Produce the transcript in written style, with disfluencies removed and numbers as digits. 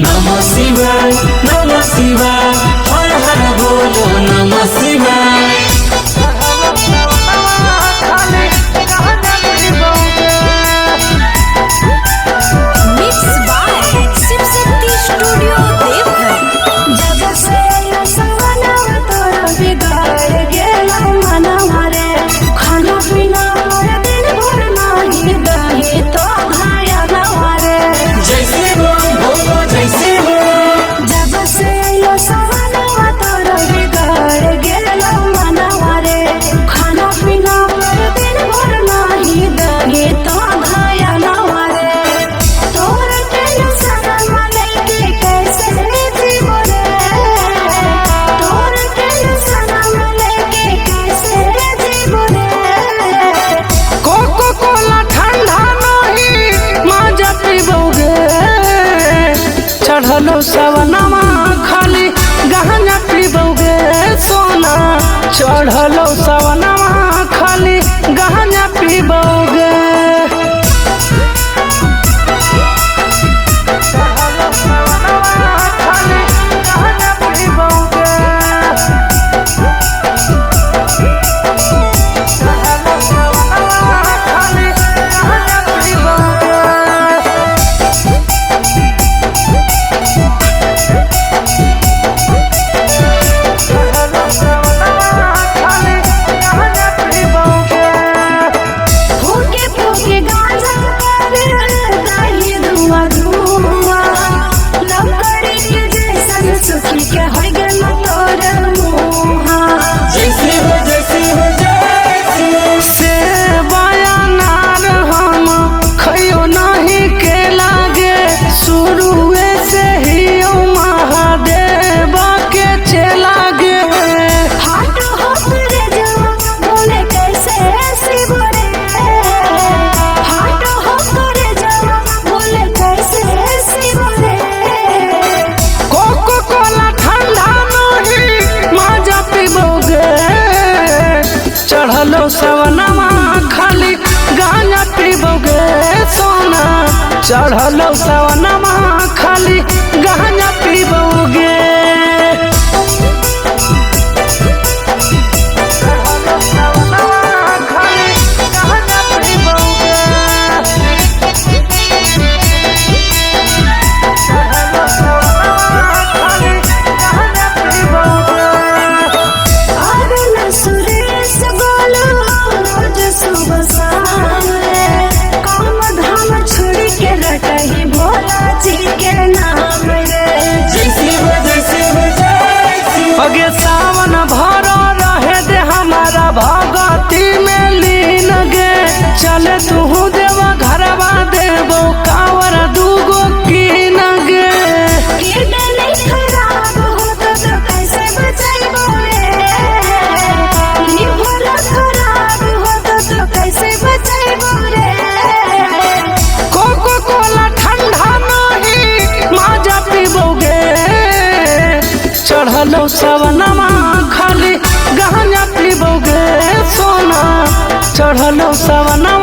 नमः शिवाय नमः शिवाय हर हर बोलो नमः शिवाय। चढ़लो सवनमा खाली गहना पीबोगे सोना, चढ़लो सवनमा खाली गहना पीबोगे। चढ़लो सवनमा खाली गांजा पीबोगे सोना, चढ़लो सवनमा खाली गांजा पीबोगे। अगे सावन भरो रहे दे हमारा भगती में लीन गे, चले तू देवा घरवा देवो कावर दूगो कीन गे। कोको कोला ठंडा नहीं माजा पीबोगे, चढ़लो सवनमा खाली गहना पीबोगे सोना, चढ़लो सवनमा